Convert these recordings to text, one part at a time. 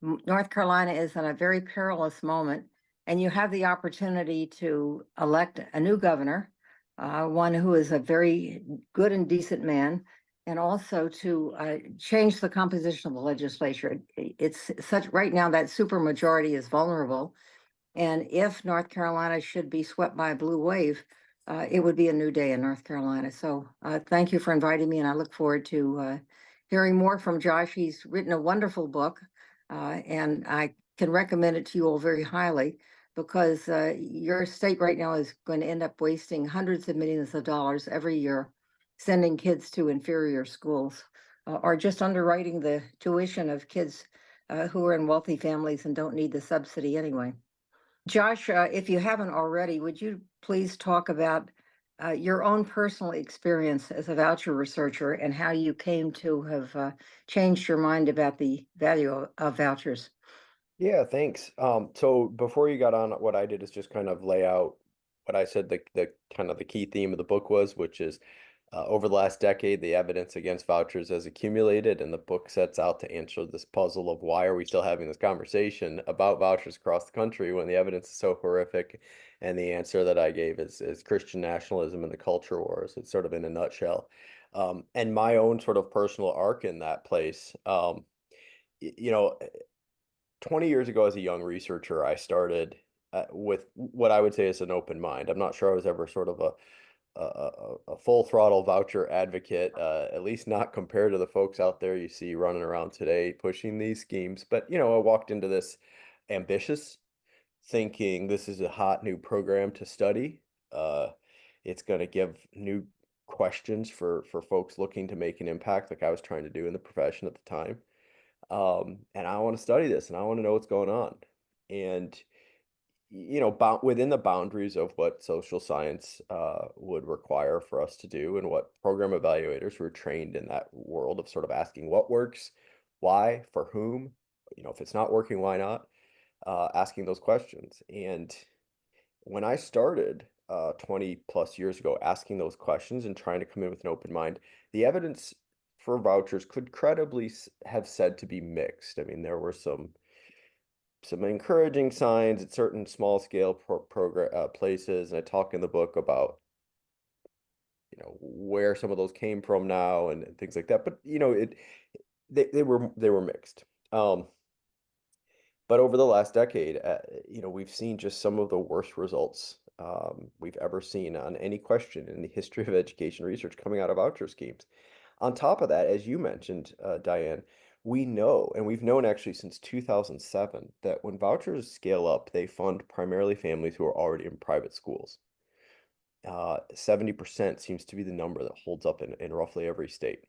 North Carolina is in a very perilous moment, and you have the opportunity to elect a new governor, one who is a very good and decent man, and also to change the composition of the legislature. It's such right now that supermajority is vulnerable, and if North Carolina should be swept by a blue wave, it would be a new day in North Carolina. So thank you for inviting me, and I look forward to hearing more from Josh. He's written a wonderful book, and I can recommend it to you all very highly because your state right now is going to end up wasting hundreds of millions of dollars every year sending kids to inferior schools or just underwriting the tuition of kids who are in wealthy families and don't need the subsidy anyway. Josh, if you haven't already, would you please talk about your own personal experience as a voucher researcher and how you came to have changed your mind about the value of vouchers? Yeah, thanks. So before you got on, what I did is just kind of lay out what I said the kind of the key theme of the book was, which is over the last decade, the evidence against vouchers has accumulated, and the book sets out to answer this puzzle of why are we still having this conversation about vouchers across the country when the evidence is so horrific. And the answer that I gave is Christian nationalism and the culture wars. It's sort of in a nutshell. And my own sort of personal arc in that place. You know, 20 years ago as a young researcher, I started with what I would say is an open mind. I'm not sure I was ever sort of a full throttle voucher advocate, at least not compared to the folks out there you see running around today pushing these schemes. But, I walked into this ambitious, thinking this is a hot new program to study. It's going to give new questions for folks looking to make an impact like I was trying to do in the profession at the time. And I want to study this and I want to know what's going on. And, within the boundaries of what social science would require for us to do and what program evaluators who are trained in that world of sort of asking what works, why, for whom, if it's not working, why not, asking those questions. And when I started 20 plus years ago asking those questions and trying to come in with an open mind, the evidence for vouchers could credibly have said to be mixed. I mean, there were some encouraging signs at certain small scale program places, and I talk in the book about where some of those came from now and things like that. But they were mixed. But over the last decade, we've seen just some of the worst results we've ever seen on any question in the history of education research coming out of voucher schemes. On top of that, as you mentioned, Diane, we know, and we've known actually since 2007, that when vouchers scale up, they fund primarily families who are already in private schools. 70% seems to be the number that holds up in roughly every state.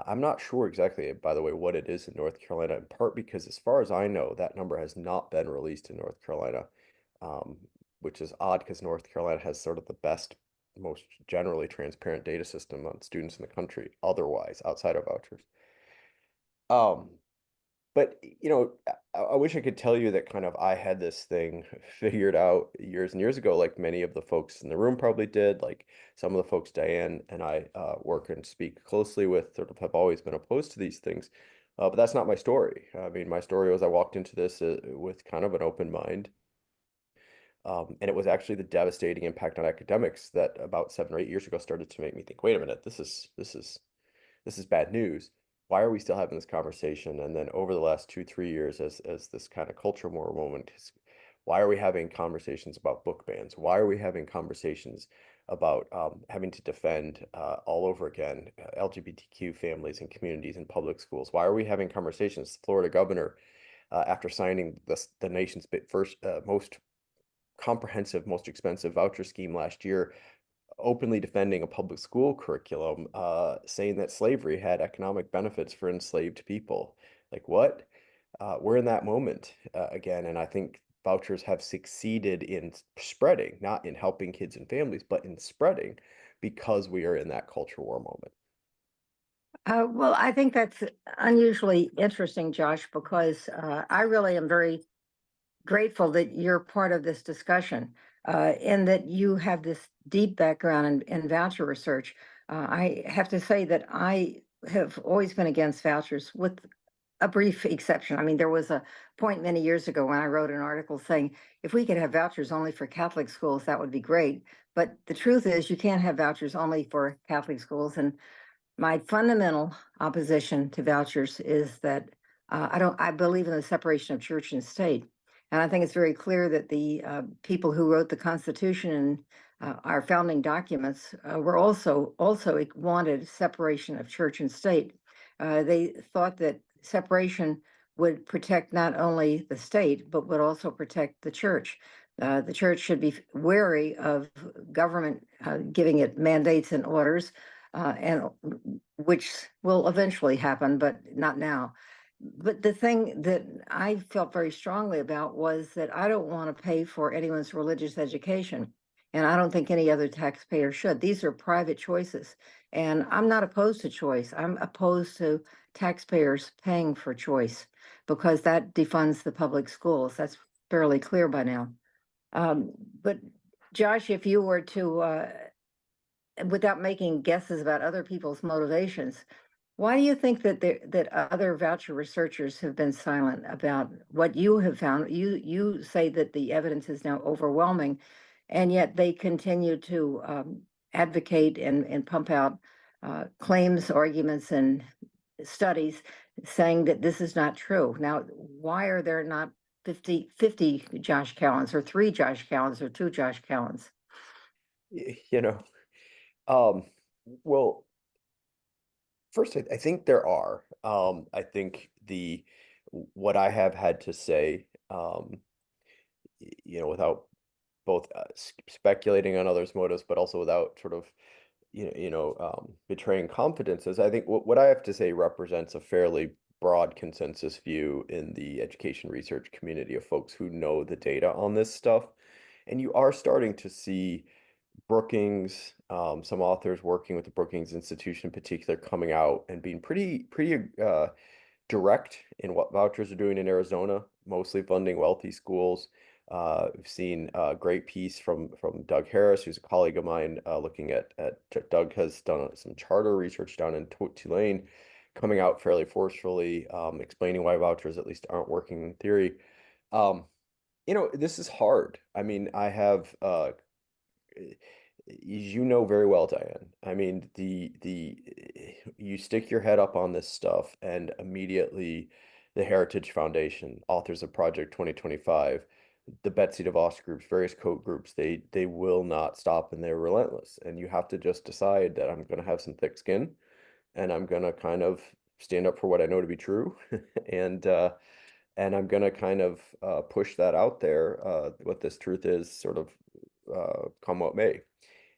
I'm not sure exactly, by the way, what it is in North Carolina, in part because, as far as I know, that number has not been released in North Carolina, um, which is odd because North Carolina has sort of the best, most generally transparent data system on students in the country, otherwise, outside of vouchers. Um, but I wish I could tell you that kind of I had this thing figured out years and years ago, like many of the folks in the room probably did. Like some of the folks Diane and I work and speak closely with sort of have always been opposed to these things. But that's not my story. I mean, my story was I walked into this with kind of an open mind. And it was actually the devastating impact on academics that about 7 or 8 years ago started to make me think, wait a minute, this is bad news. Why are we still having this conversation? And then over the last 2, 3 years, as this kind of culture war moment, why are we having conversations about book bans? Why are we having conversations about having to defend all over again LGBTQ families and communities in public schools? Why are we having conversations? The Florida governor, after signing the nation's first most comprehensive, most expensive voucher scheme last year, openly defending a public school curriculum, saying that slavery had economic benefits for enslaved people. Like what? We're in that moment again, and I think vouchers have succeeded in spreading, not in helping kids and families, but in spreading because we are in that culture war moment. Well, I think that's unusually interesting, Josh, because I really am very grateful that you're part of this discussion and that you have this deep background in voucher research. I have to say that I have always been against vouchers with a brief exception. I mean, there was a point many years ago when I wrote an article saying if we could have vouchers only for Catholic schools, that would be great. But the truth is, you can't have vouchers only for Catholic schools. And my fundamental opposition to vouchers is that I believe in the separation of church and state. And I think it's very clear that the people who wrote the Constitution and our founding documents were also wanted separation of church and state. They thought that separation would protect not only the state, but would also protect the church. The church should be wary of government giving it mandates and orders, and which will eventually happen, but not now. But the thing that I felt very strongly about was that I don't want to pay for anyone's religious education. And I don't think any other taxpayer should. These are private choices. And I'm not opposed to choice. I'm opposed to taxpayers paying for choice because that defunds the public schools. That's fairly clear by now. But Josh, if you were to, without making guesses about other people's motivations, why do you think that that other voucher researchers have been silent about what you have found? You say that the evidence is now overwhelming, and yet they continue to advocate and pump out claims, arguments, and studies saying that this is not true. Now, why are there not 50 Josh Cowens or 3 Josh Cowens or 2 Josh Cowens? You know, um, well, first, I think there are. I think what I have had to say, without both speculating on others' motives, but also without sort of, betraying confidences. I think what I have to say represents a fairly broad consensus view in the education research community of folks who know the data on this stuff. And you are starting to see Brookings, some authors working with the Brookings Institution in particular, coming out and being pretty direct in what vouchers are doing in Arizona, mostly funding wealthy schools. We've seen a great piece from Doug Harris, who's a colleague of mine, looking at Doug has done some charter research down in Tulane, coming out fairly forcefully, explaining why vouchers at least aren't working in theory. Um, this is hard. I mean, I have you know very well, Diane. I mean, you stick your head up on this stuff, and immediately the Heritage Foundation, authors of Project 2025, the Betsy DeVos groups, various code groups, they will not stop, and they're relentless. And you have to just decide that I'm going to have some thick skin, and I'm going to kind of stand up for what I know to be true, and I'm going to kind of push that out there, what this truth is, sort of come what may.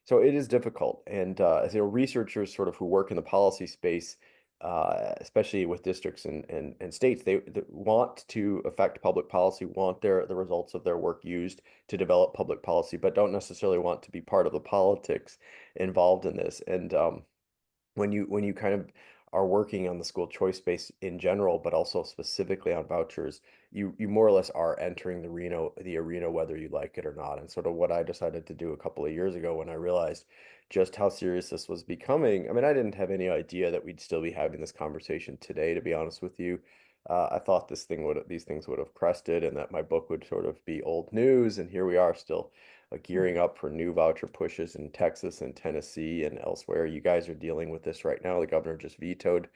So it is difficult, and as researchers sort of who work in the policy space, especially with districts and states, they want to affect public policy, want the results of their work used to develop public policy, but don't necessarily want to be part of the politics involved in this. And when you kind of are working on the school choice space in general, but also specifically on vouchers, you more or less are entering the arena whether you like it or not. And sort of what I decided to do a couple of years ago when I realized just how serious this was becoming. I mean, I didn't have any idea that we'd still be having this conversation today, to be honest with you. I thought these things would have crested and that my book would sort of be old news, and here we are still gearing up for new voucher pushes in Texas and Tennessee and elsewhere. You guys are dealing with this right now. The governor just vetoed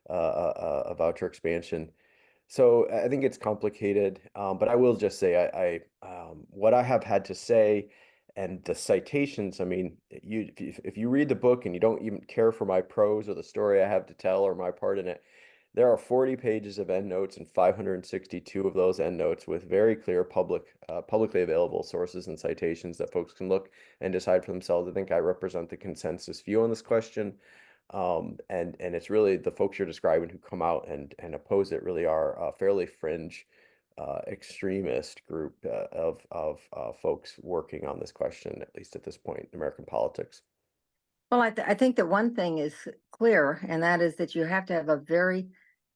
a voucher expansion. So I think it's complicated, but I will just say what I have had to say and the citations. I mean, if you read the book and you don't even care for my prose or the story I have to tell or my part in it, there are 40 pages of endnotes and 562 of those endnotes with very clear publicly available sources and citations that folks can look and decide for themselves. I think I represent the consensus view on this question. And it's really the folks you're describing who come out and oppose it really are a fairly fringe, extremist group of folks working on this question, at least at this point in American politics. Well, I think that one thing is clear, and that is that you have to have a very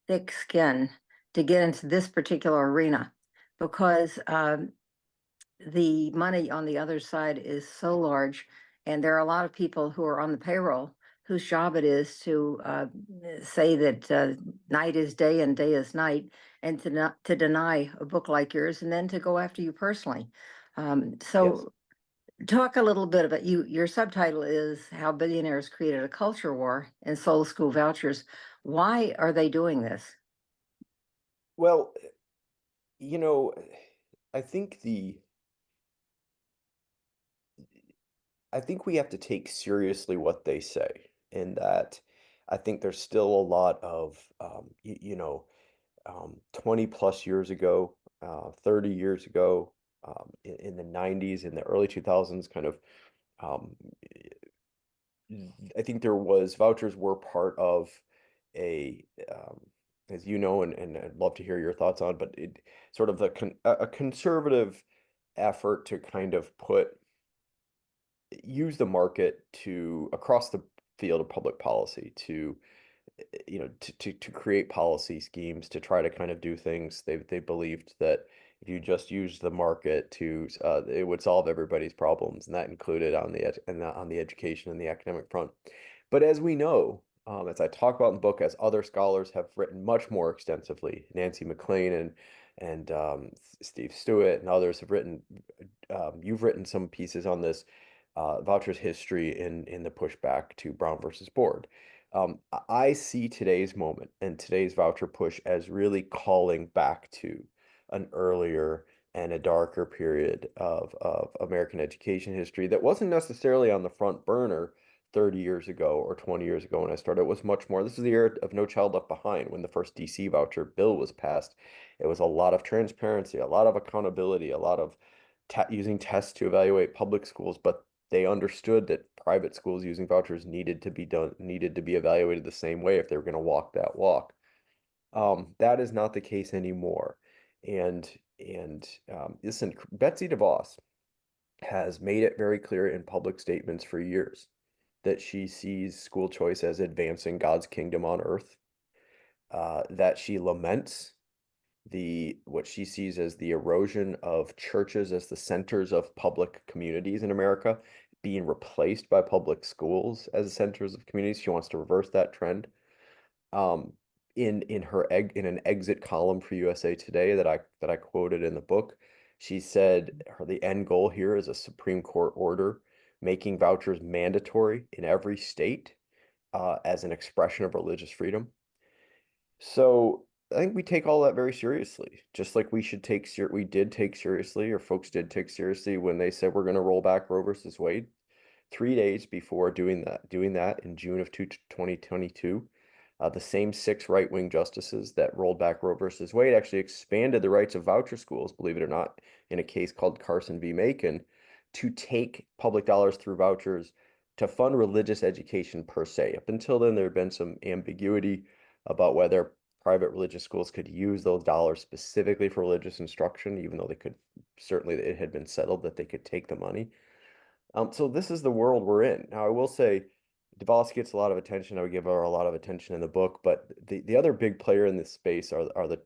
thick skin to get into this particular arena because the money on the other side is so large, and there are a lot of people who are on the payroll whose job it is to say that night is day and day is night, and to not to deny a book like yours, and then to go after you personally. Yes. Talk a little bit about you. Your subtitle is How Billionaires Created a Culture War and Sold School Vouchers. Why are they doing this? Well, you know, I think the I think we have to take seriously what they say, in that I think there's still a lot of 20 plus years ago, 30 years ago, in the 90s, in the early 2000s, kind of, um, I think there was vouchers were part of a, as you know, and I'd love to hear your thoughts on, but it sort of a conservative effort to kind of use the market to across the field of public policy to to create policy schemes to try to kind of do things. They believed that if you just used the market to it would solve everybody's problems, and that included on on the education and the academic front. But as we know, as I talk about in the book, as other scholars have written much more extensively, Nancy McLean and Steve Stewart and others have written. You've written some pieces on this vouchers history in the pushback to Brown versus Board. I see today's moment and today's voucher push as really calling back to an earlier and a darker period of American education history that wasn't necessarily on the front burner 30 years ago or 20 years ago when I started. It was much more. This is the era of No Child Left Behind when the first DC voucher bill was passed. It was a lot of transparency, a lot of accountability, a lot of using tests to evaluate public schools, but they understood that private schools using vouchers needed to be evaluated the same way if they were going to walk that walk. That is not the case anymore. And listen, Betsy DeVos has made it very clear in public statements for years that she sees school choice as advancing God's kingdom on earth, that she laments the what she sees as the erosion of churches as the centers of public communities in America being replaced by public schools as centers of communities. She wants to reverse that trend. Um, in an exit column for USA Today that I quoted in the book, she said the end goal here is a Supreme Court order making vouchers mandatory in every state as an expression of religious freedom. So I think we take all that very seriously, just like we did take seriously, or folks did take seriously when they said we're going to roll back Roe versus Wade. 3 days before doing that in June of 2022, the same six right-wing justices that rolled back Roe versus Wade actually expanded the rights of voucher schools, believe it or not, in a case called Carson v. Macon, to take public dollars through vouchers to fund religious education per se. Up until then, there had been some ambiguity about whether private religious schools could use those dollars specifically for religious instruction, even though they could certainly it had been settled that they could take the money. So this is the world we're in. Now, I will say DeVos gets a lot of attention. I would give her a lot of attention in the book, but the other big player in this space are the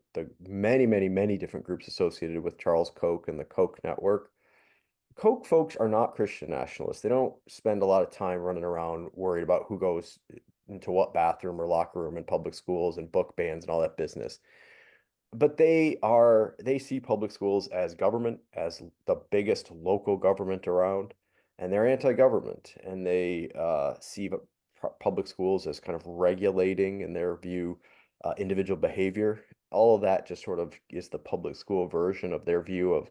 many, many, many different groups associated with Charles Koch and the Koch network. Koch folks are not Christian nationalists. They don't spend a lot of time running around worried about who goes into what bathroom or locker room in public schools and book bans and all that business. But they see public schools as government, as the biggest local government around, and they're anti-government, and they see public schools as kind of regulating, in their view, individual behavior. All of that just sort of is the public school version of their view of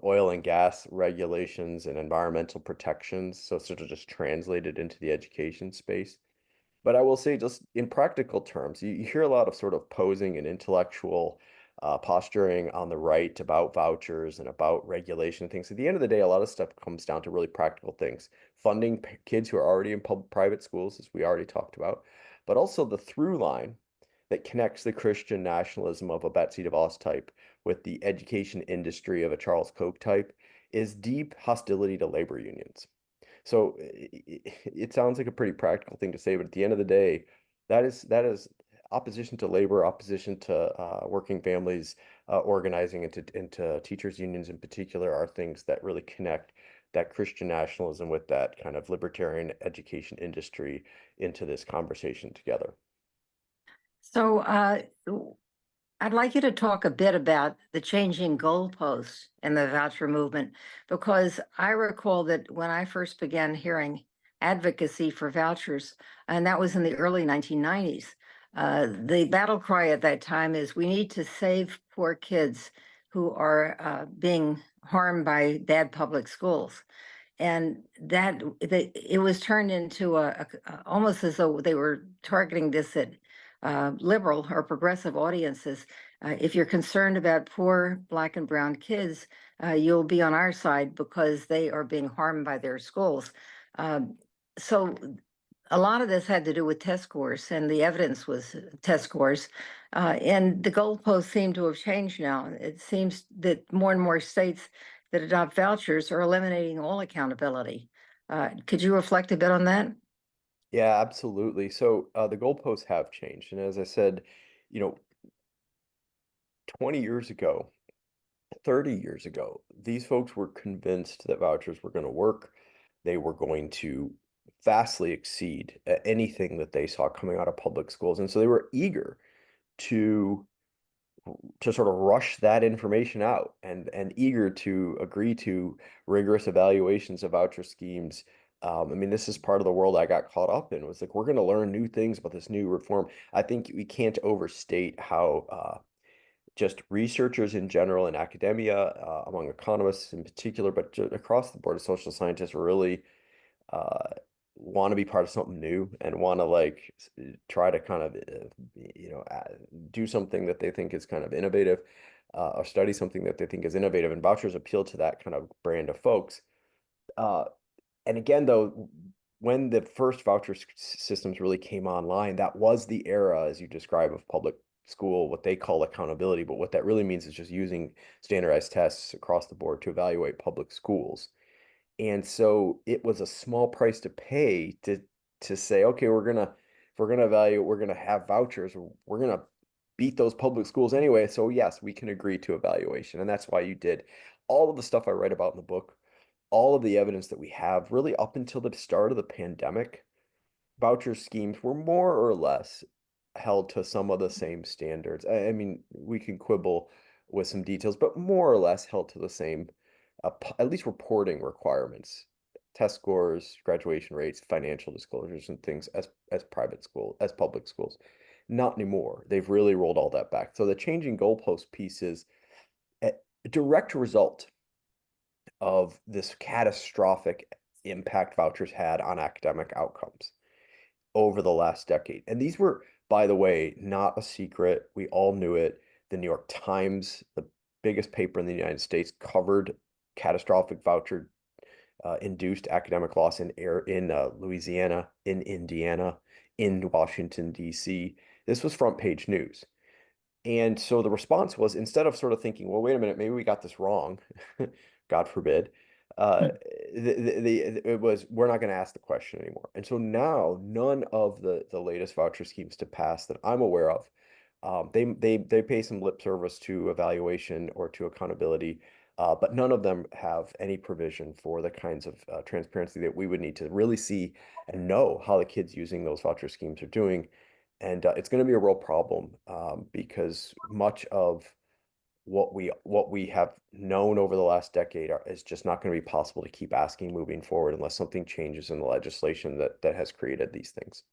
oil and gas regulations and environmental protections. So it's sort of just translated into the education space. But I will say, just in practical terms, you hear a lot of sort of posing and intellectual posturing on the right about vouchers and about regulation and things. At the end of the day, a lot of stuff comes down to really practical things. Funding kids who are already in private schools, as we already talked about, but also the through line that connects the Christian nationalism of a Betsy DeVos type with the education industry of a Charles Koch type is deep hostility to labor unions. So it sounds like a pretty practical thing to say, but at the end of the day, that is opposition to labor, opposition to working families, organizing into teachers unions in particular are things that really connect that Christian nationalism with that kind of libertarian education industry into this conversation together. So I'd like you to talk a bit about the changing goalposts in the voucher movement, because I recall that when I first began hearing advocacy for vouchers, and that was in the early 1990s, the battle cry at that time is we need to save poor kids who are being harmed by bad public schools. And it was turned into almost as though they were targeting this at liberal or progressive audiences. If you're concerned about poor Black and brown kids, you'll be on our side because they are being harmed by their schools. So a lot of this had to do with test scores, and the evidence was test scores. And the goalposts seem to have changed now. It seems that more and more states that adopt vouchers are eliminating all accountability. Could you reflect a bit on that? Yeah, absolutely. So the goalposts have changed. And as I said, you know, 20 years ago, 30 years ago, these folks were convinced that vouchers were going to work. They were going to vastly exceed anything that they saw coming out of public schools. And so they were eager to sort of rush that information out and eager to agree to rigorous evaluations of voucher schemes. I mean, this is part of the world I got caught up in. It was like, we're going to learn new things about this new reform. I think we can't overstate how just researchers in general in academia, among economists in particular, but across the board, social scientists really uh, want to be part of something new and want to like try to kind of do something that they think is kind of innovative, or study something that they think is innovative, and vouchers appeal to that kind of brand of folks. uh, and again, though, when the first voucher systems really came online, that was the era, as you describe, of public school, what they call accountability, but what that really means is just using standardized tests across the board to evaluate public schools. And so it was a small price to pay to say, okay, if we're gonna evaluate, we're gonna have vouchers, we're gonna beat those public schools anyway. So yes, we can agree to evaluation. And that's why you did all of the stuff I write about in the book, all of the evidence that we have really up until the start of the pandemic. Voucher schemes were more or less held to some of the same standards. I mean, we can quibble with some details, but more or less held to the same, at least reporting requirements, test scores, graduation rates, financial disclosures, and things as public schools. Not anymore. They've really rolled all that back. So the changing goalpost piece is a direct result of this catastrophic impact vouchers had on academic outcomes over the last decade. And these were, by the way, not a secret. We all knew it. The New York Times, the biggest paper in the United States, covered catastrophic voucher induced academic loss in Louisiana, in Indiana, in Washington, D.C. This was front page news. And so the response was, instead of sort of thinking, well, wait a minute, maybe we got this wrong, God forbid, uh, it was, we're not going to ask the question anymore. And so now none of the latest voucher schemes to pass that I'm aware of, they pay some lip service to evaluation or to accountability, but none of them have any provision for the kinds of transparency that we would need to really see and know how the kids using those voucher schemes are doing. And it's going to be a real problem, because much of what we have known over the last decade is just not going to be possible to keep asking moving forward unless something changes in the legislation that has created these things.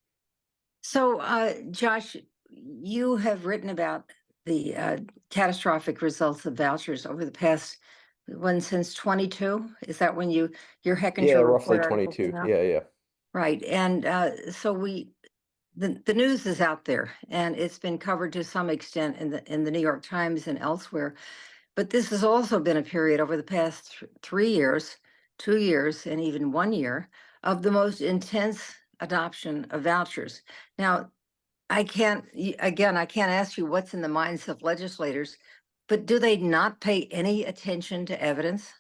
So, Josh, you have written about the catastrophic results of vouchers over the past one since 22. Is that when your Yeah, Hechinger roughly report article 22. came out? Yeah, yeah. Right. And so the news is out there, and it's been covered to some extent in the New York Times and elsewhere. But this has also been a period over the past 3 years, 2 years, and even 1 year of the most intense adoption of vouchers. Now, I can't ask you what's in the minds of legislators, but do they not pay any attention to evidence?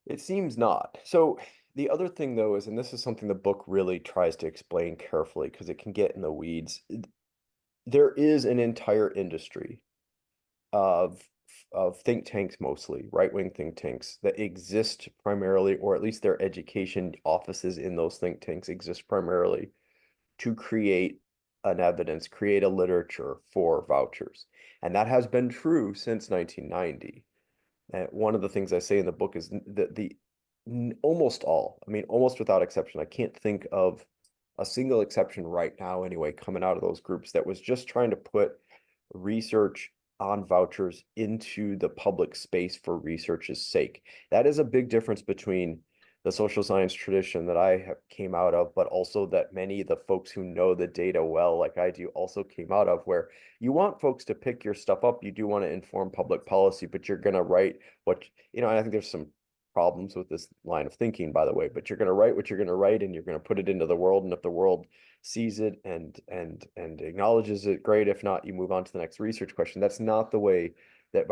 It seems not. So the other thing though is, and this is something the book really tries to explain carefully because it can get in the weeds, there is an entire industry of think tanks, mostly right-wing think tanks that exist primarily, or at least their education offices in those think tanks exist primarily to create create a literature for vouchers. And that has been true since 1990. And one of the things I say in the book is that almost all, I mean, almost without exception, I can't think of a single exception right now anyway, coming out of those groups that was just trying to put research on vouchers into the public space for research's sake. That is a big difference between the social science tradition that I came out of, but also that many of the folks who know the data well, like I do, also came out of, where you want folks to pick your stuff up. You do want to inform public policy, but you're going to write what, and I think there's some problems with this line of thinking, by the way, but you're going to write what you're going to write, and you're going to put it into the world. And if the world sees it and acknowledges it, great. If not, you move on to the next research question. That's not the way that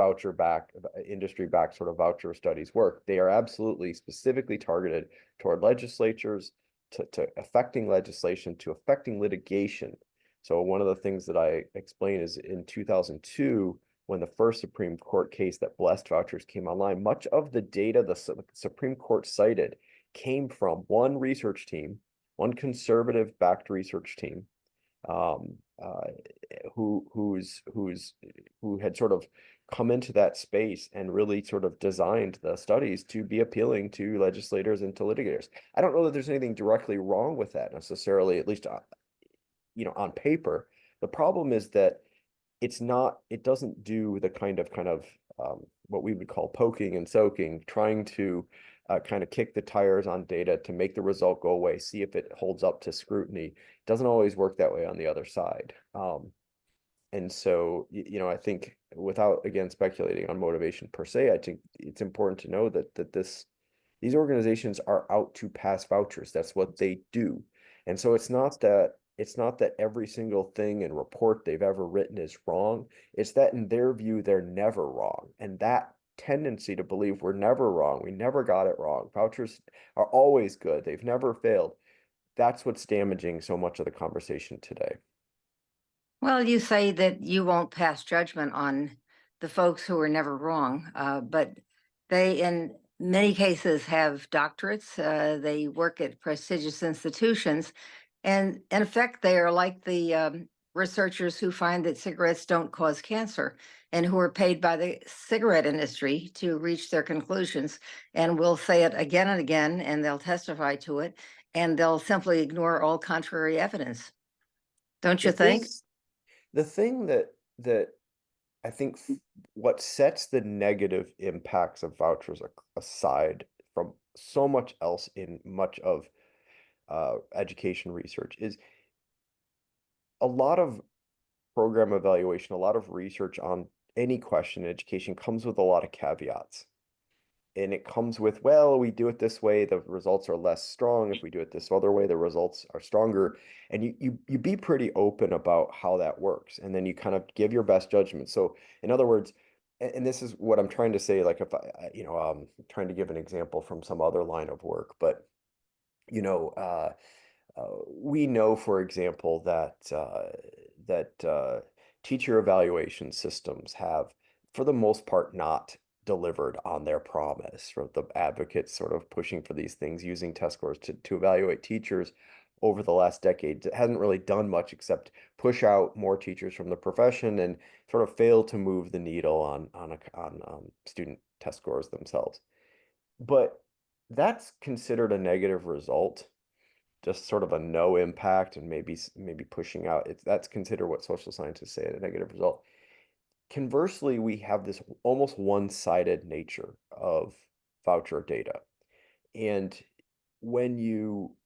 industry backed sort of voucher studies work. They are absolutely specifically targeted toward legislatures, to affecting legislation, to affecting litigation. So one of the things that I explain is in 2002, when the first Supreme Court case that blessed vouchers came online, much of the data the Supreme Court cited came from one research team, one conservative backed research team, um, uh, who had sort of come into that space and really sort of designed the studies to be appealing to legislators and to litigators. I don't know that there's anything directly wrong with that necessarily, at least on paper. The problem is that it doesn't do the kind of what we would call poking and soaking, trying to kind of kick the tires on data to make the result go away, see if it holds up to scrutiny. It doesn't always work that way on the other side. And so, I think, without again speculating on motivation per se, I think it's important to know that these organizations are out to pass vouchers. That's what they do. And so it's not that every single thing and report they've ever written is wrong. It's that in their view, they're never wrong. And that tendency to believe we're never wrong, we never got it wrong, vouchers are always good, they've never failed. That's what's damaging so much of the conversation today. Well, you say that you won't pass judgment on the folks who are never wrong, but they, in many cases, have doctorates. They work at prestigious institutions, and in effect, they are like the researchers who find that cigarettes don't cause cancer and who are paid by the cigarette industry to reach their conclusions, and will say it again and again, and they'll testify to it, and they'll simply ignore all contrary evidence. Don't The you think? thing, the thing that I think what sets the negative impacts of vouchers aside from so much else in much of education research is a lot of program evaluation, a lot of research on any question in education comes with a lot of caveats. And it comes with, well, we do it this way, the results are less strong. If we do it this other way, the results are stronger. And you be pretty open about how that works. And then you kind of give your best judgment. So in other words, and this is what I'm trying to say, like if trying to give an example from some other line of work, but you know, we know, for example, that teacher evaluation systems have, for the most part, not delivered on their promise. For the advocates sort of pushing for these things, using test scores to evaluate teachers over the last decade, it hasn't really done much except push out more teachers from the profession and sort of fail to move the needle on student test scores themselves. But that's considered a negative result, just sort of a no impact, and maybe pushing out. That's considered what social scientists say a negative result. Conversely, we have this almost one-sided nature of voucher data. And when you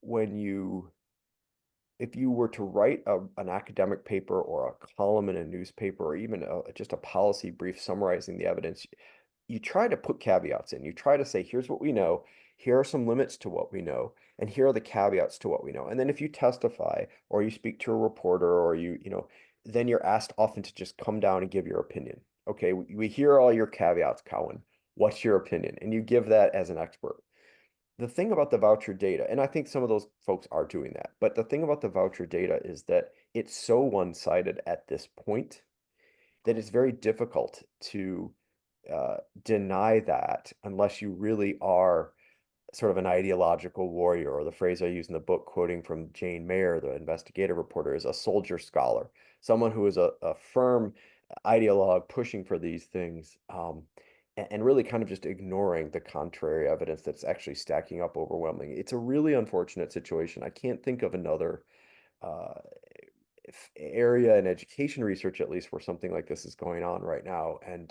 if you were to write an academic paper or a column in a newspaper, or even just a policy brief summarizing the evidence, you try to put caveats in. You try to say, here's what we know, here are some limits to what we know, and here are the caveats to what we know. And then if you testify or you speak to a reporter, or then you're asked often to just come down and give your opinion. Okay, we hear all your caveats, Cowen. What's your opinion? And you give that as an expert. The thing about the voucher data, and I think some of those folks are doing that, but the thing about the voucher data is that it's so one-sided at this point that it's very difficult to deny that unless you really are sort of an ideological warrior, or the phrase I use in the book, quoting from Jane Mayer, the investigative reporter, is a soldier scholar, someone who is a firm ideologue pushing for these things, and really kind of just ignoring the contrary evidence that's actually stacking up overwhelming. It's a really unfortunate situation. I can't think of another uh, area in education research, at least, where something like this is going on right now. And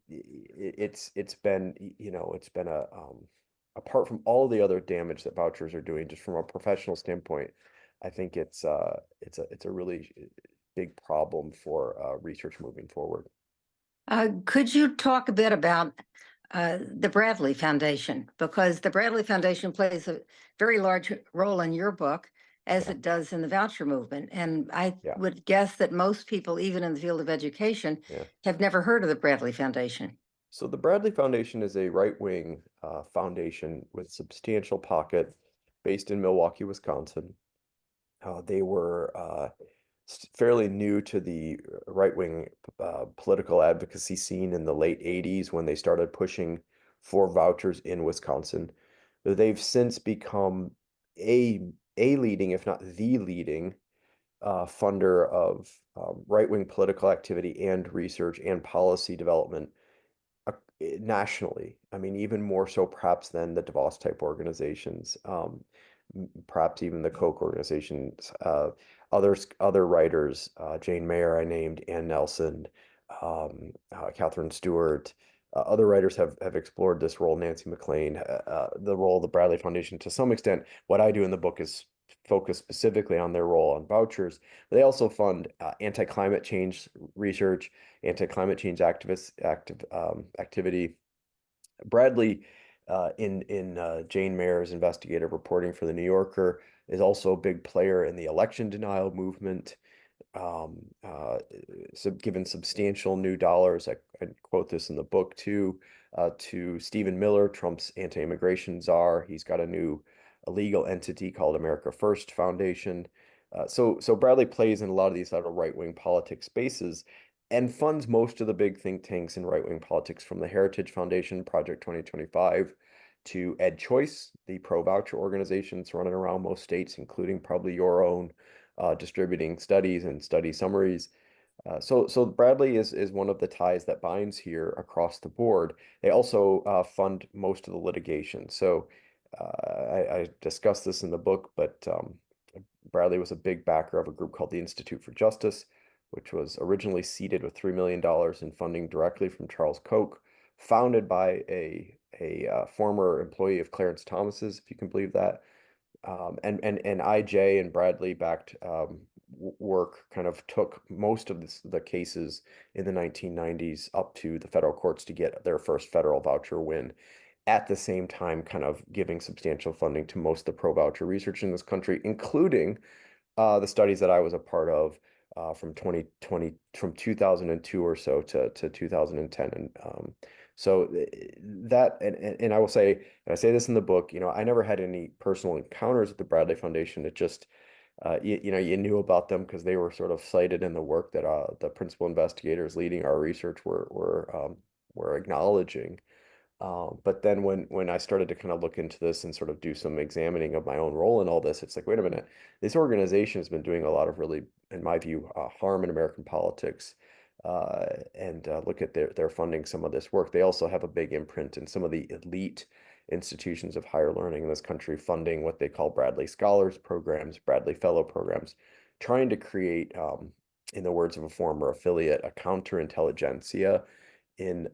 it's been, it's been apart from all the other damage that vouchers are doing, just from a professional standpoint, I think it's a really big problem for research moving forward. Could you talk a bit about the Bradley Foundation? Because the Bradley Foundation plays a very large role in your book, as Yeah, it does in the voucher movement. And I yeah, would guess that most people, even in the field of education, yeah. have never heard of the Bradley Foundation. So the Bradley Foundation is a right-wing foundation with substantial pocket based in Milwaukee, Wisconsin. They were fairly new to the right-wing political advocacy scene in the late 80s when they started pushing for vouchers in Wisconsin. They've since become a a leading, if not the leading, funder of right-wing political activity and research and policy development nationally. I mean, even more so perhaps than the DeVos type organizations, perhaps even the Koch organizations. Other writers, Jane Mayer, I named, Ann Nelson, Catherine Stewart. Other writers have explored this role. Nancy McLean, the role of the Bradley Foundation to some extent. What I do in the book is focus specifically on their role on vouchers. They also fund anti-climate change research, anti-climate change activity. Bradley, in Jane Mayer's investigative reporting for the New Yorker, is also a big player in the election denial movement. Um, uh, so given substantial new dollars, I quote this in the book too, to Stephen Miller, Trump's anti-immigration czar. He's got a legal entity called America First Foundation. So Bradley plays in a lot of these other right-wing politics spaces and funds most of the big think tanks in right-wing politics, from the Heritage Foundation, Project 2025, to Ed Choice, the pro-voucher organizations running around most states, including probably your own, distributing studies and study summaries. So Bradley is one of the ties that binds here across the board. They also fund most of the litigation. So I discussed this in the book, but Bradley was a big backer of a group called the Institute for Justice, which was originally seeded with $3 million in funding directly from Charles Koch, founded by a former employee of Clarence Thomas's, if you can believe that. And IJ and Bradley backed work kind of took most of the cases in the 1990s up to the federal courts to get their first federal voucher win. At the same time, kind of giving substantial funding to most of the pro voucher research in this country, including the studies that I was a part of from 2020, from 2002 or so to 2010. And so that, and I will say, and I say this in the book, I never had any personal encounters with the Bradley Foundation. It just, you knew about them because they were sort of cited in the work that the principal investigators leading our research were acknowledging. But then when I started to kind of look into this and sort of do some examining of my own role in all this, it's like, wait a minute, this organization has been doing a lot of really, in my view, harm in American politics. And look at their funding some of this work. They also have a big imprint in some of the elite institutions of higher learning in this country, funding what they call Bradley Scholars programs, Bradley Fellow programs, trying to create, in the words of a former affiliate, a counterintelligentsia in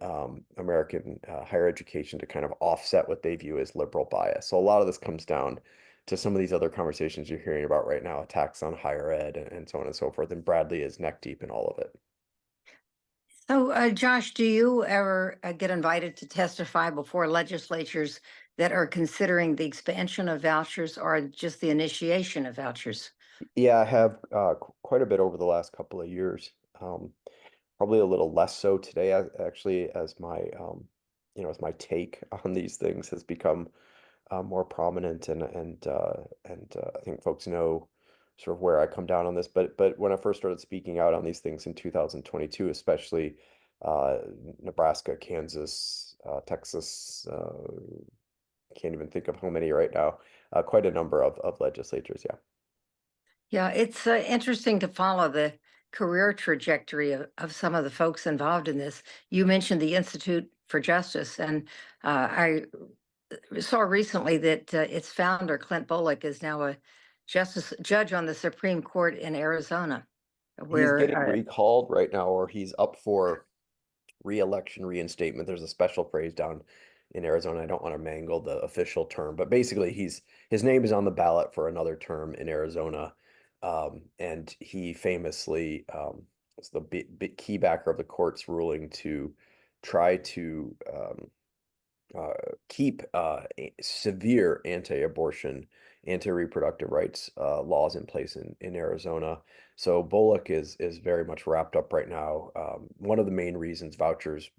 American higher education to kind of offset what they view as liberal bias. So a lot of this comes down to some of these other conversations you're hearing about right now, attacks on higher ed and so on and so forth. And Bradley is neck deep in all of it. So, Josh, do you ever get invited to testify before legislatures that are considering the expansion of vouchers or just the initiation of vouchers? Yeah, I have quite a bit over the last couple of years. Probably a little less so today, actually, as my take on these things has become more prominent, and I think folks know sort of where I come down on this. But when I first started speaking out on these things in 2022, especially, Nebraska, Kansas, Texas, can't even think of how many right now. Quite a number of legislatures, yeah. Yeah, it's interesting to follow the career trajectory of some of the folks involved in this. You mentioned the Institute for Justice, and I saw recently that its founder, Clint Bolick, is now a justice judge on the Supreme Court in Arizona, He's getting where recalled right now, or he's up for re-election reinstatement. There's a special phrase down in Arizona. I don't want to mangle the official term, but basically his name is on the ballot for another term in Arizona. And he famously was the big key backer of the court's ruling to try to keep severe anti-abortion, anti-reproductive rights laws in place in Arizona. So Bullock is very much wrapped up right now. One of the main reasons vouchers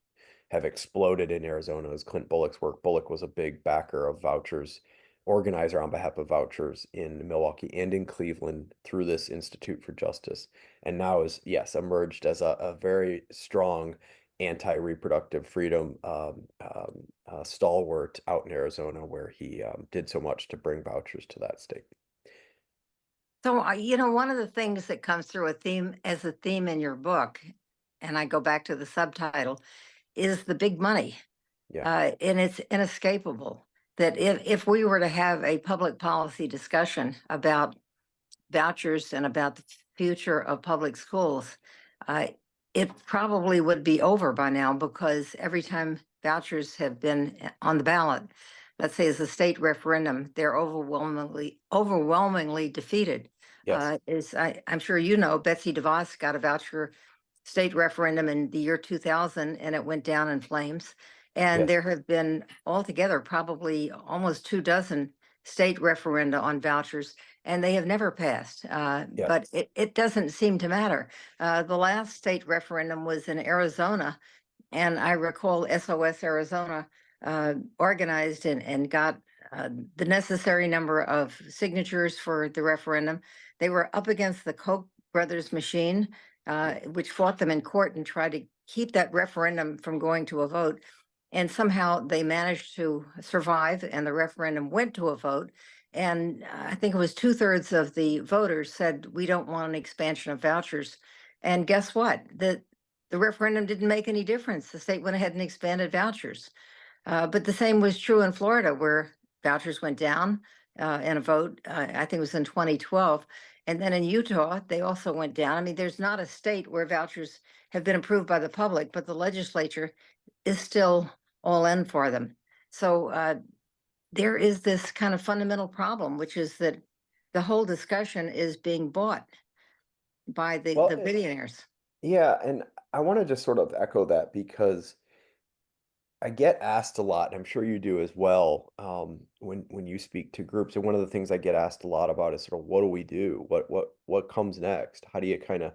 have exploded in Arizona is Clint Bullock's work. Bullock was a big backer of vouchers, organizer on behalf of vouchers in Milwaukee and in Cleveland through this Institute for Justice, and now is, yes, emerged as a very strong anti-reproductive freedom stalwart out in Arizona, where he did so much to bring vouchers to that state. so one of the things that comes through a theme in your book, and I go back to the subtitle, is the big money. Yeah. And it's inescapable that if we were to have a public policy discussion about vouchers and about the future of public schools, uh, it probably would be over by now, because every time vouchers have been on the ballot, let's say as a state referendum, they're overwhelmingly defeated. Yes. I'm sure Betsy DeVos got a voucher state referendum in the year 2000, and it went down in flames. And Yes. there have been altogether probably almost 24 state referenda on vouchers, and they have never passed. Yes. But it doesn't seem to matter. The last state referendum was in Arizona, and I recall SOS Arizona organized and got the necessary number of signatures for the referendum. They were up against the Koch brothers machine, which fought them in court and tried to keep that referendum from going to a vote. And somehow they managed to survive, and the referendum went to a vote. And I think it was 2/3 of the voters said, we don't want an expansion of vouchers. And guess what? The referendum didn't make any difference. The state went ahead and expanded vouchers. But the same was true in Florida, where vouchers went down in a vote. I think it was in 2012. And then in Utah, they also went down. I mean, there's not a state where vouchers have been approved by the public, but the legislature is still all in for them. So there is this kind of fundamental problem, which is that the whole discussion is being bought by Well, the billionaires. yeah, and I want to just sort of echo that, because I get asked a lot, and I'm sure you do as well, when you speak to groups. And one of the things I get asked a lot about is sort of, what do we do? What comes next? How do you kind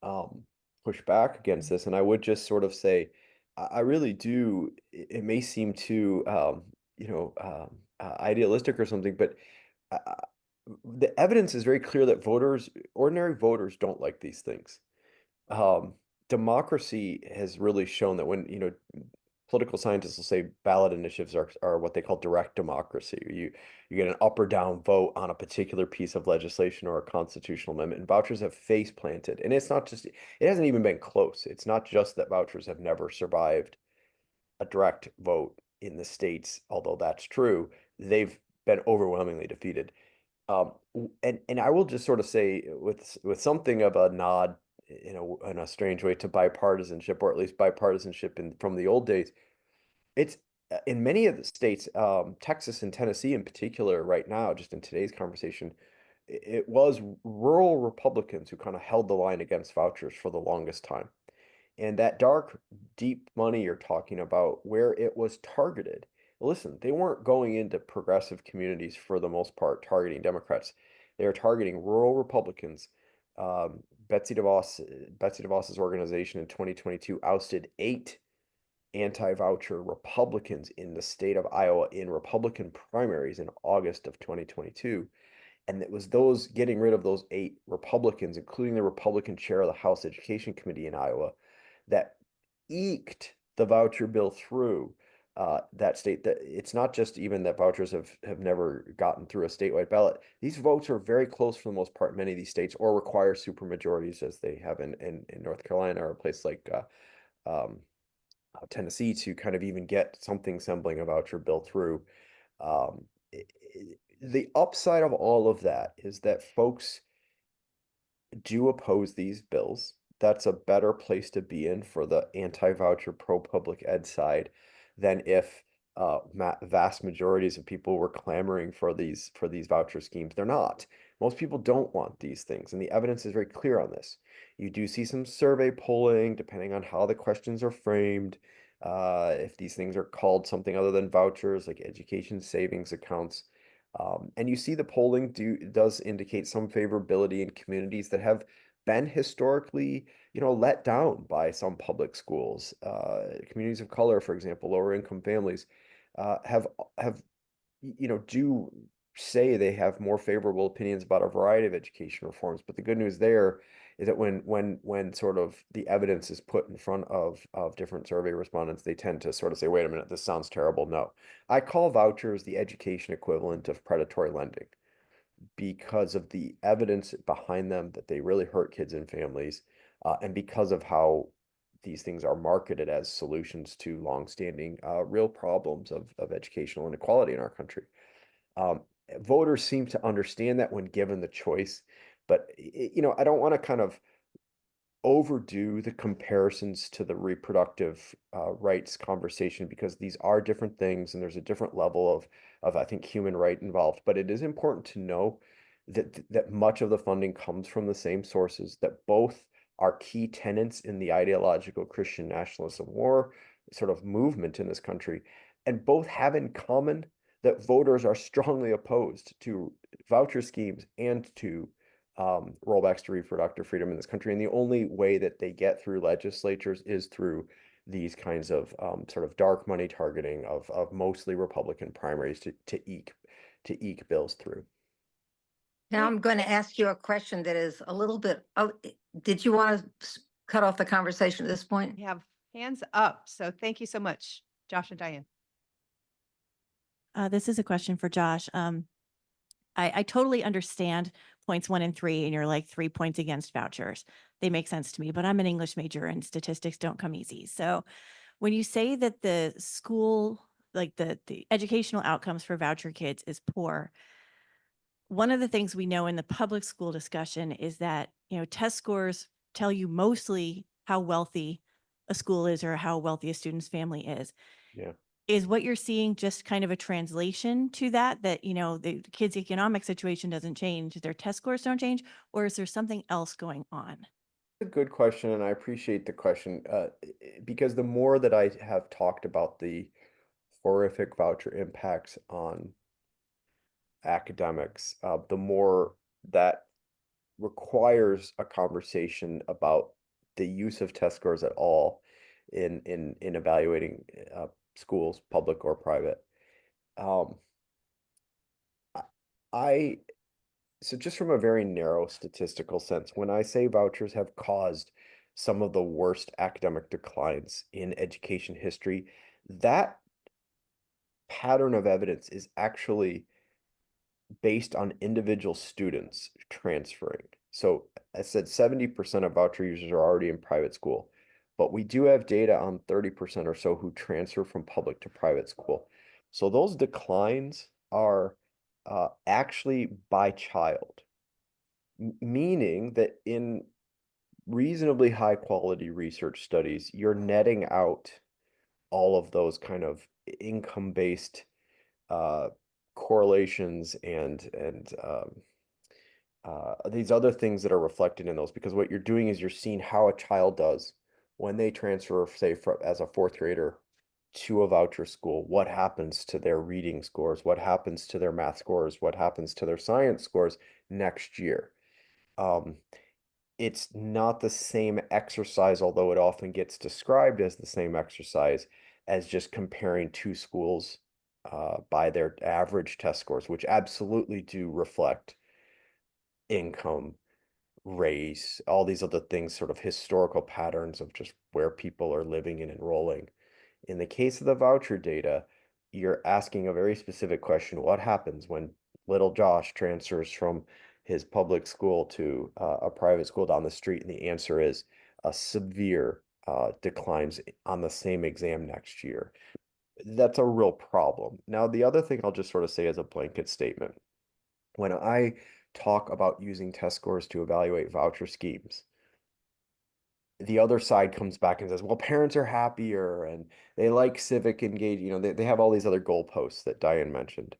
of push back against this? And I would just sort of say, I really do. It may seem too idealistic or something, but uh, the evidence is very clear that ordinary voters, don't like these things. Um, Democracy has really shown that when, political scientists will say ballot initiatives are what they call direct democracy. You get an up or down vote on a particular piece of legislation or a constitutional amendment, and vouchers have face planted. And it hasn't even been close. It's not just that vouchers have never survived a direct vote in the states, although that's true. They've been overwhelmingly defeated. And I will just sort of say, with something of a nod, in a strange way, to bipartisanship, or at least bipartisanship from the old days. It's in many of the states, Texas and Tennessee in particular, right now, just in today's conversation, it was rural Republicans who kind of held the line against vouchers for the longest time. And that dark, deep money you're talking about, where it was targeted, listen, they weren't going into progressive communities for the most part, targeting Democrats. They were targeting rural Republicans. Betsy DeVos's organization in 2022 ousted 8 anti-voucher Republicans in the state of Iowa in Republican primaries in August of 2022. And it was those getting rid of those 8 Republicans, including the Republican chair of the House Education Committee in Iowa, that eked the voucher bill through that state. That it's not just even that vouchers have never gotten through a statewide ballot. These votes are very close for the most part in many of these states, or require super majorities as they have in North Carolina or a place like um, Tennessee to kind of even get something resembling a voucher bill through. Um, the upside of all of that is that folks do oppose these bills. That's a better place to be in for the anti-voucher, pro-public ed side than if vast majorities of people were clamoring for these voucher schemes. They're not. Most people don't want these things, and the evidence is very clear on this. You do see some survey polling, depending on how the questions are framed. If these things are called something other than vouchers, like education savings accounts, and you see the polling does indicate some favorability in communities that have been historically, let down by some public schools. Communities of color, for example, lower income families, have do say they have more favorable opinions about a variety of education reforms. But the good news there is that when sort of the evidence is put in front of different survey respondents, they tend to sort of say, wait a minute, this sounds terrible. No. I call vouchers the education equivalent of predatory lending because of the evidence behind them that they really hurt kids and families, and because of how these things are marketed as solutions to longstanding real problems of educational inequality in our country. Um, Voters seem to understand that when given the choice, but I don't want to kind of overdo the comparisons to the reproductive rights conversation because these are different things and there's a different level of I think human right involved. But it is important to know that much of the funding comes from the same sources, that both are key tenets in the ideological Christian nationalism war sort of movement in this country, and both have in common that voters are strongly opposed to voucher schemes and to rollbacks to reproductive freedom in this country. And the only way that they get through legislatures is through these kinds of sort of dark money targeting of mostly Republican primaries to eke bills through. Now I'm going to ask you a question that is a little bit, oh, did you want to cut off the conversation at this point? We have hands up. So thank you so much, Josh and Diane. This is a question for Josh. I totally understand points 1 and 3, and you're like 3 points against vouchers. They make sense to me, but I'm an English major and statistics don't come easy. So when you say that the school, like the educational outcomes for voucher kids is poor, one of the things we know in the public school discussion is that, test scores tell you mostly how wealthy a school is or how wealthy a student's family is. Yeah. Is what you're seeing just kind of a translation to that, the kids' economic situation doesn't change, their test scores don't change, or is there something else going on? A good question, and I appreciate the question because the more that I have talked about the horrific voucher impacts on academics, the more that requires a conversation about the use of test scores at all in evaluating schools, public or private. Um, I, I so just from a very narrow statistical sense, when I say vouchers have caused some of the worst academic declines in education history, that pattern of evidence is actually based on individual students transferring. So I said 70% of voucher users are already in private school, but we do have data on 30% or so who transfer from public to private school. So those declines are actually by child, meaning that in reasonably high quality research studies, you're netting out all of those kind of income-based uh, correlations and these other things that are reflected in those, because what you're doing is you're seeing how a child does when they transfer, say, as a fourth grader to a voucher school. What happens to their reading scores? What happens to their math scores? What happens to their science scores next year? Um, it's not the same exercise, although it often gets described as the same exercise, as just comparing two schools by their average test scores, which absolutely do reflect income, race, all these other things, sort of historical patterns of just where people are living and enrolling. In the case of the voucher data, you're asking a very specific question. What happens when little Josh transfers from his public school to a private school down the street? And the answer is a severe declines on the same exam next year. That's a real problem. Now, the other thing I'll just sort of say as a blanket statement, when I talk about using test scores to evaluate voucher schemes, the other side comes back and says, well, parents are happier and they like civic engagement. You know, they have all these other goalposts that Diane mentioned.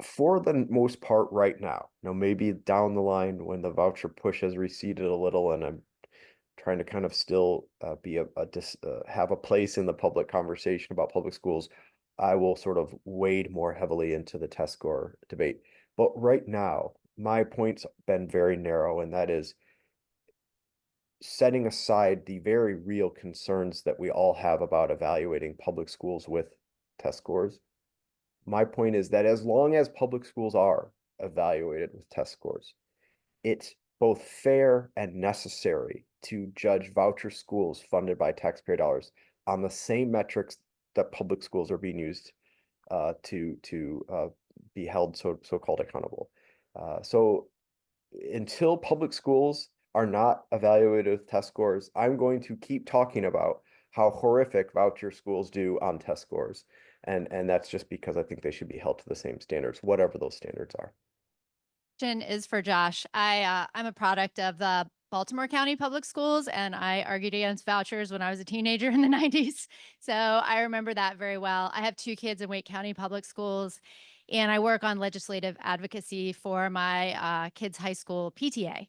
For the most part right now, maybe down the line when the voucher push has receded a little and I'm trying to kind of still be have a place in the public conversation about public schools, I will sort of wade more heavily into the test score debate. But right now, my point's been very narrow, and that is setting aside the very real concerns that we all have about evaluating public schools with test scores. My point is that as long as public schools are evaluated with test scores, it's both fair and necessary to judge voucher schools funded by taxpayer dollars on the same metrics that public schools are being used to be held so-called accountable. So until public schools are not evaluated with test scores, I'm going to keep talking about how horrific voucher schools do on test scores. And that's just because I think they should be held to the same standards, whatever those standards are. Is for Josh. I'm a product of the Baltimore County Public Schools, and I argued against vouchers when I was a teenager in the 90s. So I remember that very well. I have 2 kids in Wake County Public Schools, and I work on legislative advocacy for my kids' high school PTA. Great.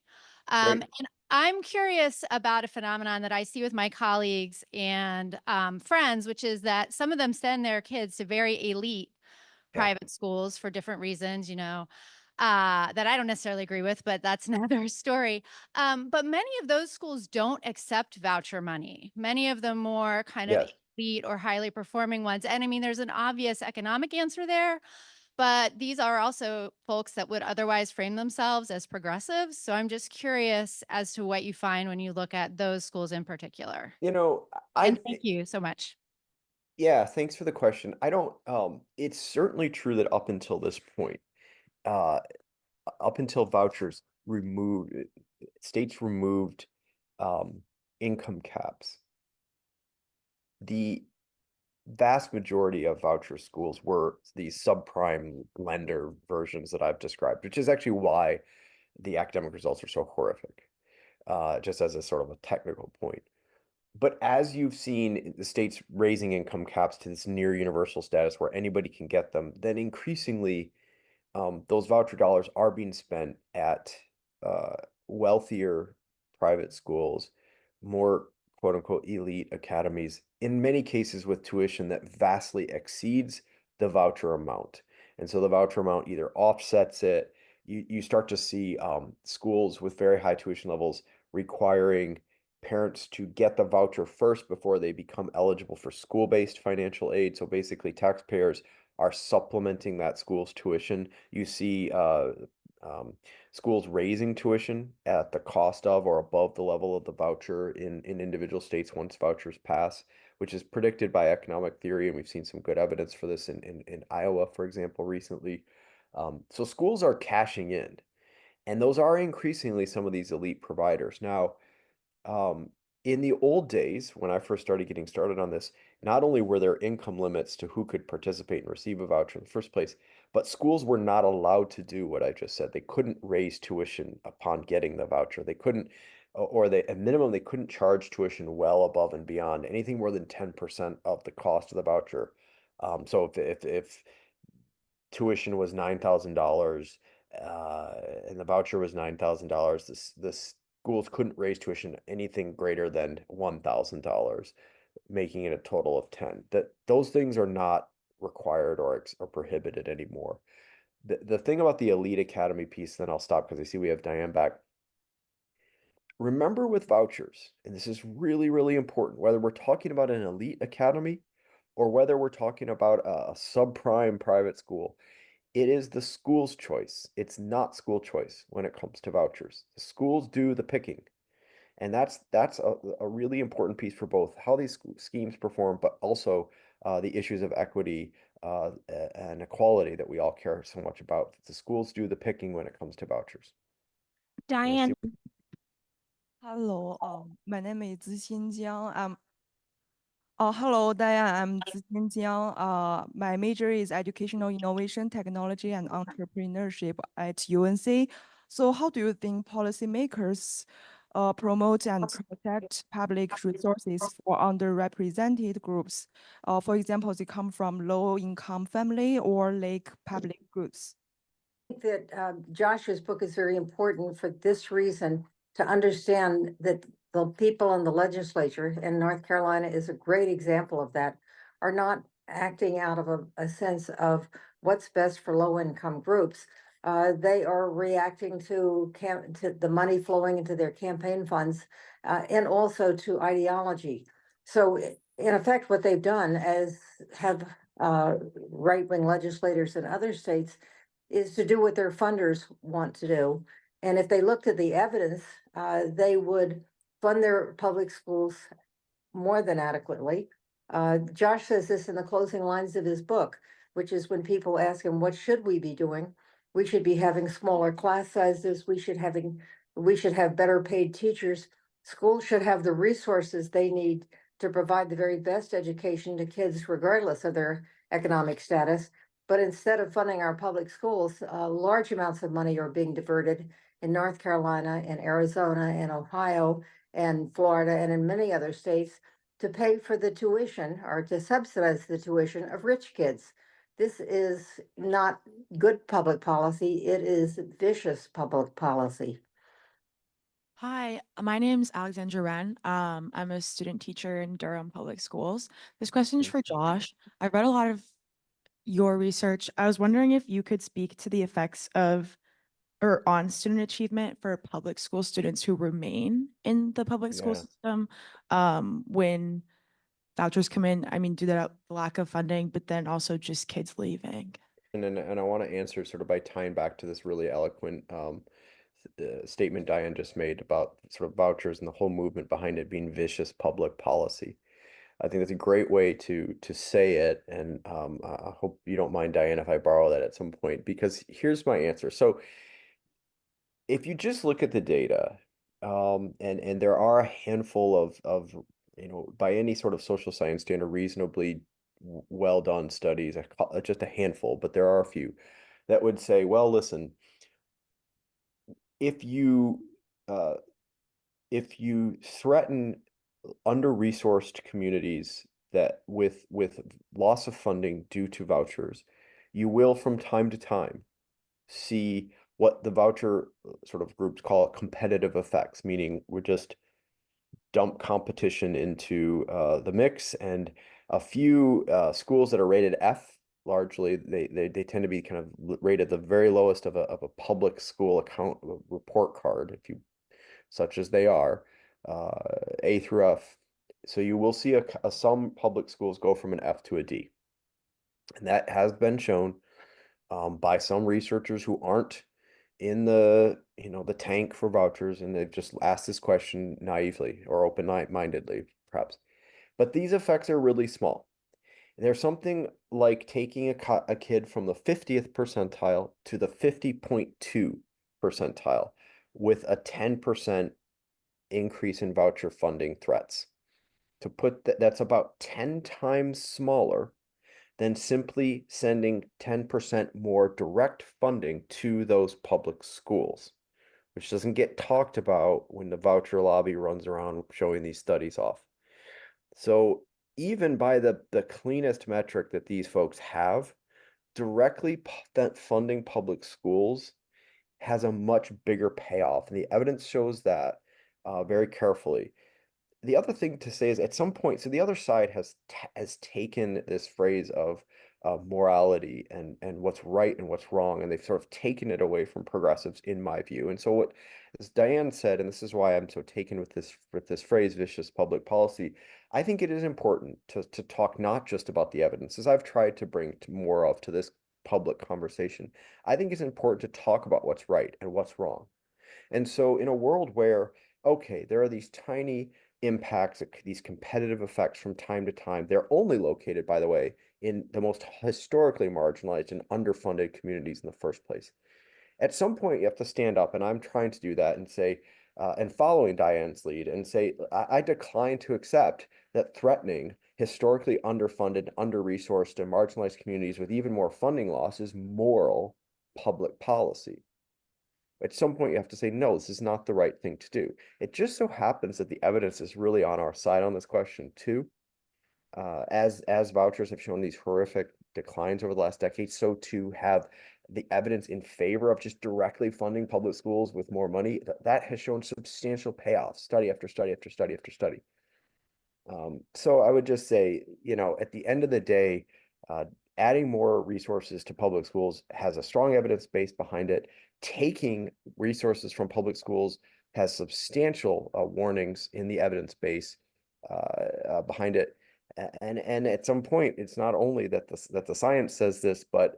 And I'm curious about a phenomenon that I see with my colleagues and friends, which is that some of them send their kids to very elite private schools for different reasons, that I don't necessarily agree with, but that's another story. But many of those schools don't accept voucher money. Many of them more kind of Yes. elite or highly performing ones. And I mean, there's an obvious economic answer there, but these are also folks that would otherwise frame themselves as progressives. So I'm just curious as to what you find when you look at those schools in particular. And thank you so much. Yeah, thanks for the question. I don't, it's certainly true that up until this point, uh, up until vouchers removed, states removed income caps, the vast majority of voucher schools were these subprime lender versions that I've described, which is actually why the academic results are so horrific, just as a sort of a technical point. But as you've seen the states raising income caps to this near universal status where anybody can get them, then increasingly those voucher dollars are being spent at wealthier private schools, more quote unquote elite academies, in many cases with tuition that vastly exceeds the voucher amount. And so the voucher amount either offsets it. You start to see schools with very high tuition levels requiring parents to get the voucher first before they become eligible for school-based financial aid. So basically taxpayers are supplementing that school's tuition. You see schools raising tuition at the cost of or above the level of the voucher in individual states once vouchers pass, which is predicted by economic theory. And we've seen some good evidence for this in Iowa, for example, recently. So schools are cashing in, and those are increasingly some of these elite providers. Now, in the old days, when I first started getting started on this, not only were there income limits to who could participate and receive a voucher in the first place, but schools were not allowed to do what I just said. They couldn't raise tuition upon getting the voucher. They couldn't, or they, at minimum, they couldn't charge tuition well above and beyond anything more than 10% of the cost of the voucher. So if tuition was $9,000 and the voucher was $9,000, the schools couldn't raise tuition anything greater than $1,000, making it a total of 10. Those things are not required or prohibited anymore. The thing about the elite academy piece, then I'll stop because I see we have Diane back. Remember with vouchers, and this is really, really important, whether we're talking about an elite academy or whether we're talking about a subprime private school, it is the school's choice. It's not school choice when it comes to vouchers. The schools do the picking. And that's a really important piece for both how these schemes perform, but also the issues of equity and equality that we all care so much about. The schools do the picking when it comes to vouchers. Diane, Hello, my name is Zixin Jiang. Hello, Diane. I'm Zixin Jiang. My major is educational innovation, technology, and entrepreneurship at UNC. So, how do you think policymakers promote and protect public resources for underrepresented groups? For example, they come from low-income family or like public goods. I think that Josh's book is very important for this reason, to understand that the people in the legislature, and North Carolina is a great example of that, are not acting out of a sense of what's best for low-income groups. They are reacting to the money flowing into their campaign funds and also to ideology. So in effect, what they've done, as have right-wing legislators in other states, is to do what their funders want to do. And if they looked at the evidence, they would fund their public schools more than adequately. Josh says this in the closing lines of his book, which is when people ask him, what should we be doing? We should be having smaller class sizes. We should have better paid teachers. Schools should have the resources they need to provide the very best education to kids, regardless of their economic status. But instead of funding our public schools, large amounts of money are being diverted in North Carolina and Arizona and Ohio and Florida and in many other states to pay for the tuition or to subsidize the tuition of rich kids. This is not good public policy. It is vicious public policy. Hi, my name's Alexandra Wren. I'm a student teacher in Durham Public Schools. This question's for Josh. I've read a lot of your research. I was wondering if you could speak to the effects of or on student achievement for public school students who remain in the public school Yeah. system when vouchers come in. I mean, due to the lack of funding, but then also just kids leaving. And I want to answer sort of by tying back to this really eloquent statement Diane just made about sort of vouchers and the whole movement behind it being vicious public policy. I think that's a great way to say it, and I hope you don't mind, Diane, if I borrow that at some point, because here's my answer. So if you just look at the data, and there are a handful of by any sort of social science standard, reasonably well done studies, just a handful, but there are a few that would say, well, listen, if you threaten under-resourced communities that with loss of funding due to vouchers, you will from time to time see what the voucher sort of groups call competitive effects, meaning we're just dump competition into the mix, and a few schools that are rated F, largely they tend to be kind of rated the very lowest of a public school account report card, if you such as they are, A through F. So you will see some public schools go from an F to a D, and that has been shown by some researchers who aren't in the the tank for vouchers, and they've just asked this question naively or open-mindedly, perhaps. But these effects are really small. There's something like taking a kid from the 50th percentile to the 50.2 percentile with a 10% increase in voucher funding threats. To put that's about 10 times smaller than simply sending 10% more direct funding to those public schools, which doesn't get talked about when the voucher lobby runs around showing these studies off. So even by the cleanest metric that these folks have, directly funding public schools has a much bigger payoff. And the evidence shows that very carefully. The other thing to say is at some point, so the other side has taken this phrase of morality and what's right and what's wrong, and they've sort of taken it away from progressives, in my view. And so what, as Diane said, and this is why I'm so taken with this phrase, vicious public policy, I think it is important to talk not just about the evidence, as I've tried to bring more of to this public conversation. I think it's important to talk about what's right and what's wrong. And so in a world where, okay, there are these tiny impacts, these competitive effects from time to time, they're only located, by the way, in the most historically marginalized and underfunded communities in the first place. At some point, you have to stand up, and I'm trying to do that and say, and following Diane's lead, and say, I decline to accept that threatening historically underfunded, under-resourced, and marginalized communities with even more funding loss is moral public policy. At some point, you have to say, no, this is not the right thing to do. It just so happens that the evidence is really on our side on this question, too. As vouchers have shown these horrific declines over the last decade, so too have the evidence in favor of just directly funding public schools with more money. That has shown substantial payoffs, study after study after study after study. So I would just say, at the end of the day, adding more resources to public schools has a strong evidence base behind it. Taking resources from public schools has substantial warnings in the evidence base behind it. And at some point, it's not only that the science says this, but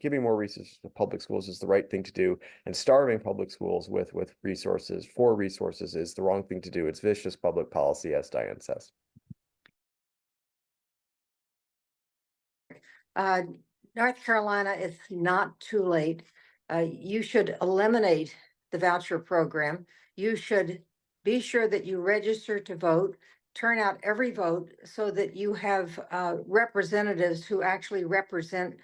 giving more resources to public schools is the right thing to do, and starving public schools with resources is the wrong thing to do. It's vicious public policy, as Diane says. North Carolina, it's not too late. You should eliminate the voucher program. You should be sure that you register to vote, turn out every vote so that you have representatives who actually represent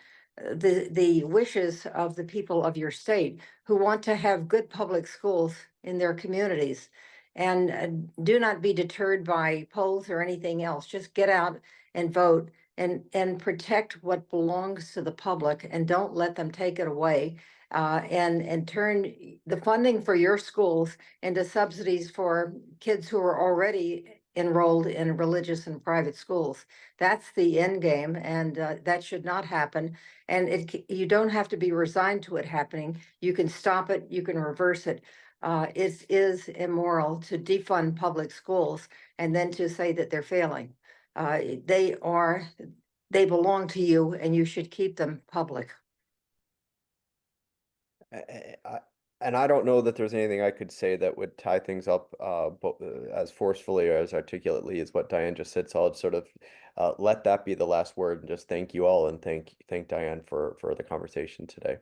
the wishes of the people of your state who want to have good public schools in their communities. And do not be deterred by polls or anything else. Just get out and vote and protect what belongs to the public, and don't let them take it away. And turn the funding for your schools into subsidies for kids who are already enrolled in religious and private schools. That's the end game, and that should not happen. And you don't have to be resigned to it happening. You can stop it, you can reverse it. It is immoral to defund public schools and then to say that they're failing. They belong to you, and you should keep them public. And I don't know that there's anything I could say that would tie things up as forcefully or as articulately as what Diane just said. So I'll sort of let that be the last word and just thank you all, and thank Diane for the conversation today.